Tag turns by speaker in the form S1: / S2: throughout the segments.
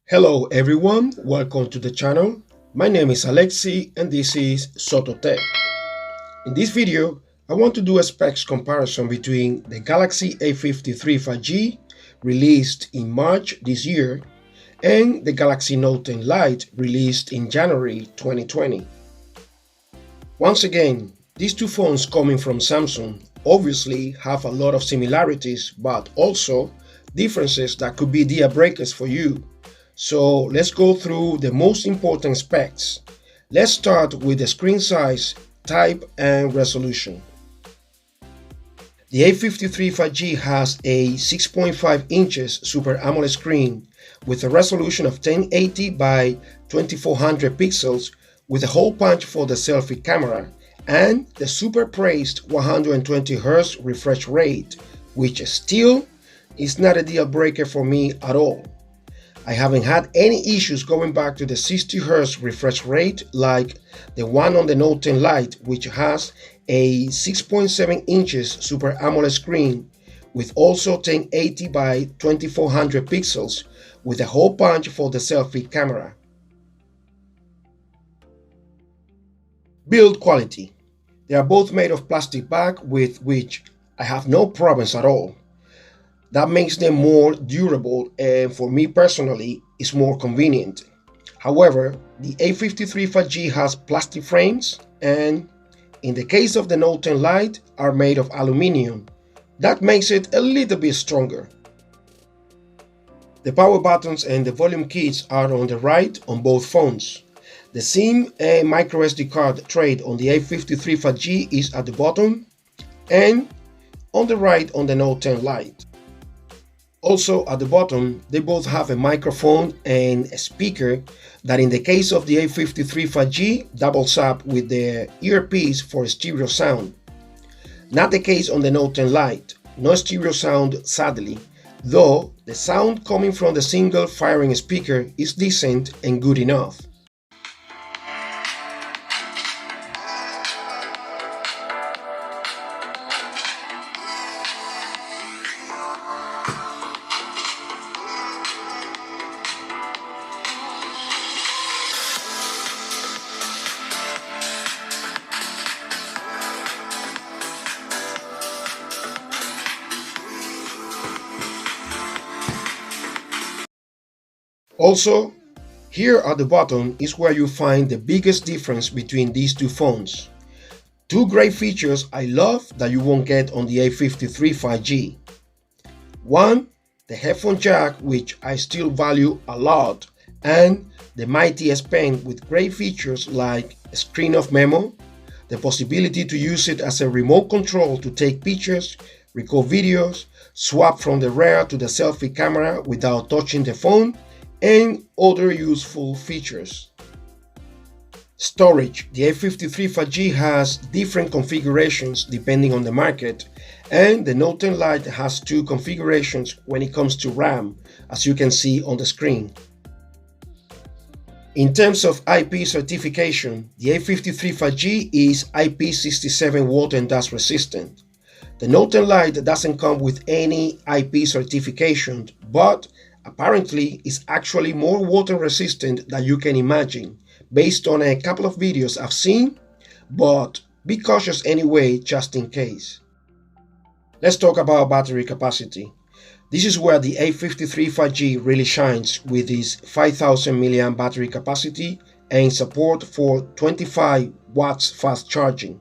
S1: Hello everyone, welcome to the channel. My name is Alexi and this is Soto-Tek. In this video, I want to do a specs comparison between the Galaxy A53 5G released in March this year and the Galaxy Note 10 Lite released in January 2020. Once again, these two phones coming from Samsung obviously have a lot of similarities but also differences that could be deal breakers for you. So let's go through the most important specs. Let's start with the screen size, type and resolution. The A53 5G has a 6.5 inches Super AMOLED screen with a resolution of 1080 by 2400 pixels with a hole punch for the selfie camera and the super praised 120Hz refresh rate, which still is not a deal breaker for me at all. I haven't had any issues going back to the 60Hz refresh rate like the one on the Note 10 Lite, which has a 6.7 inches Super AMOLED screen with also 1080 by 2400 pixels with a hole punch for the selfie camera. Build quality. They are both made of plastic bag with which I have no problems at all. That makes them more durable and for me personally is more convenient. However, the A53 5G has plastic frames and in the case of the Note 10 Lite are made of aluminum. That makes it a little bit stronger. The power buttons and the volume keys are on the right on both phones. The SIM and microSD card tray on the A53 5G is at the bottom and on the right on the Note 10 Lite. Also at the bottom, they both have a microphone and a speaker that in the case of the A53 5G doubles up with the earpiece for stereo sound. Not the case on the Note 10 Lite, no stereo sound sadly, though the sound coming from the single firing speaker is decent and good enough. Also, here at the bottom is where you find the biggest difference between these two phones. Two great features I love that you won't get on the A53 5G. One, the headphone jack, which I still value a lot, and the mighty S Pen with great features like a screen of memo, the possibility to use it as a remote control to take pictures, record videos, swap from the rear to the selfie camera without touching the phone, and other useful features. Storage. The A53 5G has different configurations depending on the market, and the Note 10 Lite has two configurations when it comes to RAM, as you can see on the screen. In terms of IP certification, the A53 5G is IP67 water and dust resistant. The Note 10 Lite doesn't come with any IP certification, but apparently it's actually more water resistant than you can imagine, based on a couple of videos I've seen, but be cautious anyway just in case. Let's talk about battery capacity. This is where the A53 5G really shines with its 5000 mAh battery capacity and support for 25 watts fast charging.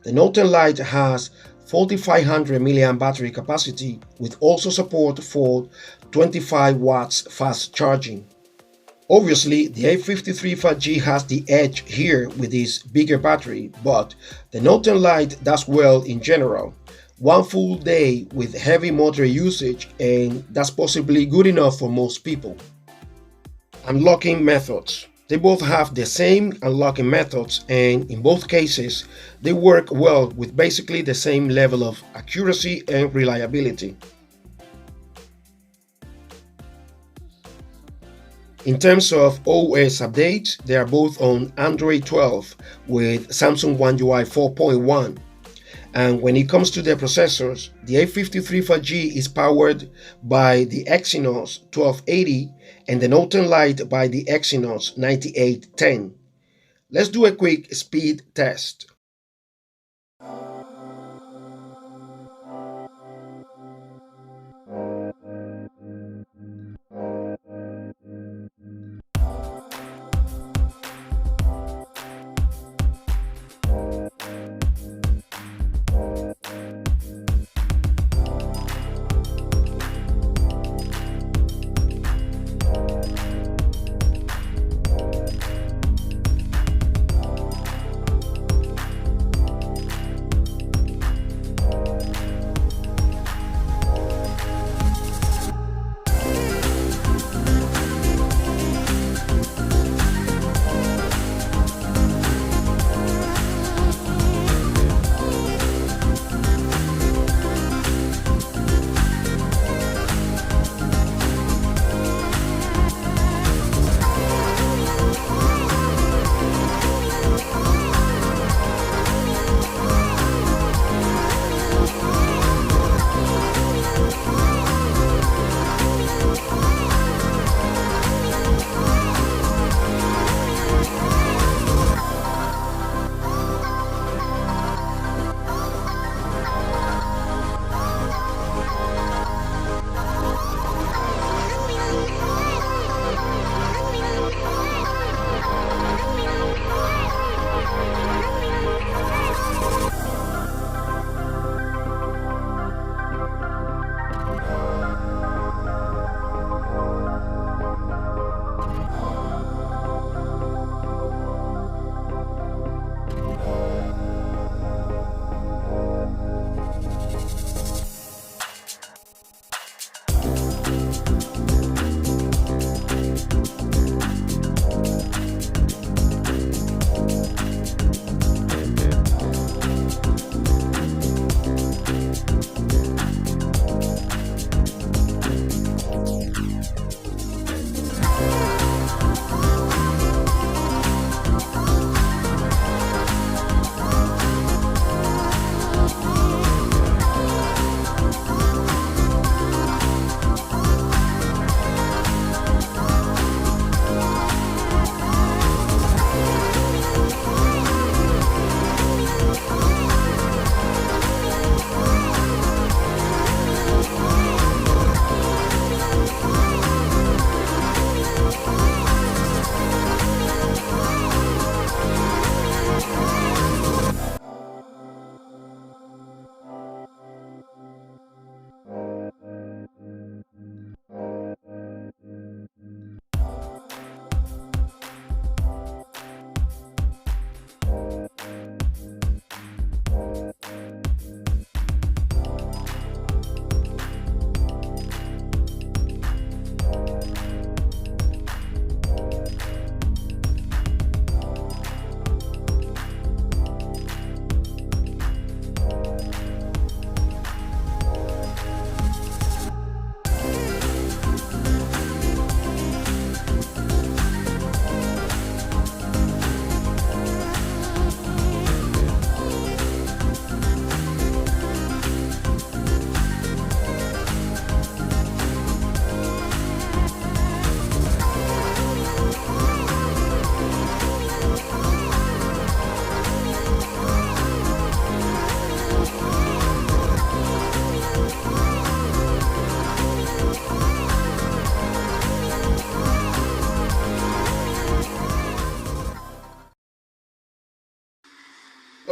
S1: The Note 10 Lite has 4500 mAh battery capacity with also support for 25 watts fast charging. Obviously, the A53 5G has the edge here with its bigger battery, but the Note 10 Lite does well in general. One full day with heavy motor usage and that's possibly good enough for most people. Unlocking methods. They both have the same unlocking methods and in both cases they work well with basically the same level of accuracy and reliability. In terms of OS updates, they are both on Android 12 with Samsung One UI 4.1. And when it comes to the processors, the A53 5G is powered by the Exynos 1280 and the Norton Lite by the Exynos 9810. Let's do a quick speed test.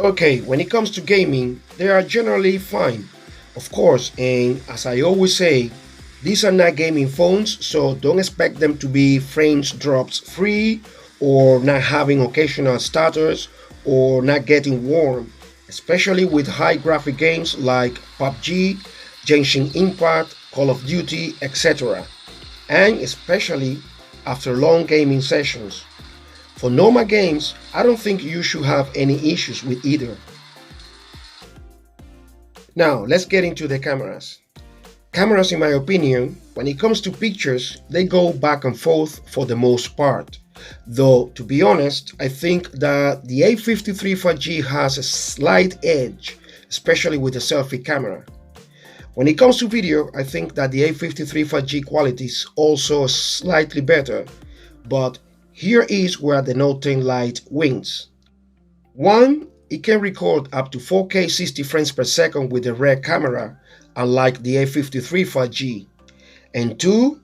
S1: Okay, when it comes to gaming, they are generally fine. Of course, and as I always say, these are not gaming phones, so don't expect them to be frames drops free or not having occasional stutters or not getting warm, especially with high graphic games like PUBG, Genshin Impact, Call of Duty, etc. And especially after long gaming sessions. For normal games, I don't think you should have any issues with either. Now, let's get into the cameras. Cameras, in my opinion, when it comes to pictures, they go back and forth for the most part. Though, to be honest, I think that the A53 5G has a slight edge, especially with the selfie camera. When it comes to video, I think that the A53 5G quality is also slightly better, but here is where the Note 10 Lite wins. 1. It can record up to 4K 60 frames per second with the rear camera, unlike the A53 5G. And 2.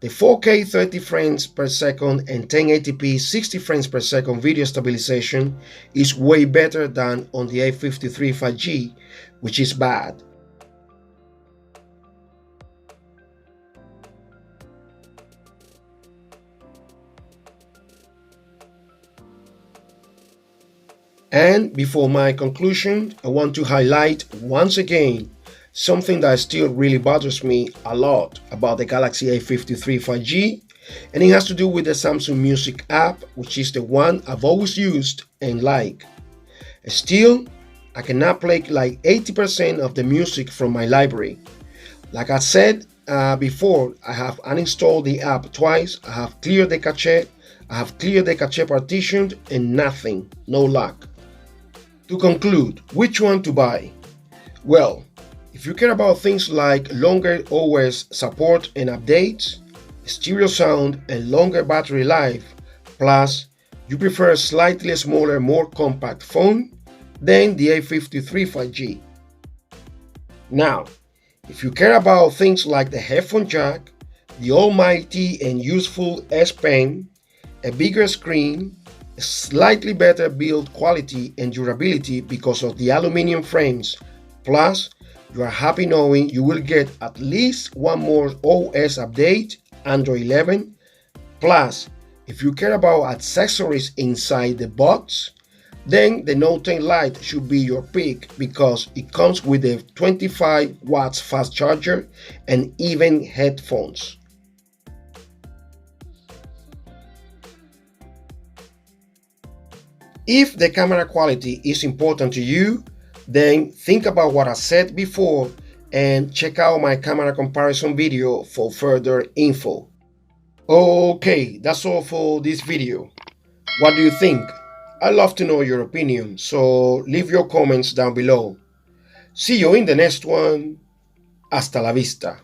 S1: The 4K 30 frames per second and 1080p 60 frames per second video stabilization is way better than on the A53 5G, which is bad. And before my conclusion, I want to highlight once again something that still really bothers me a lot about the Galaxy A53 5G, and it has to do with the Samsung Music app, which is the one I've always used and like. Still, I cannot play like 80% of the music from my library. Like I said before, I have uninstalled the app twice, I have cleared the cache, partitioned, and nothing, no luck. To conclude, which one to buy? Well, if you care about things like longer OS support and updates, stereo sound, and longer battery life, plus you prefer a slightly smaller, more compact phone, then the A53 5G. Now, if you care about things like the headphone jack, the almighty and useful S Pen, a bigger screen, slightly better build quality and durability because of the aluminum frames, plus you are happy knowing you will get at least one more OS update, Android 11, plus if you care about accessories inside the box, then the Note 10 Lite should be your pick because it comes with a 25 watts fast charger and even headphones. If the camera quality is important to you, then think about what I said before and check out my camera comparison video for further info. Okay, that's all for this video. What do you think? I'd love to know your opinion, so leave your comments down below. See you in the next one. Hasta la vista.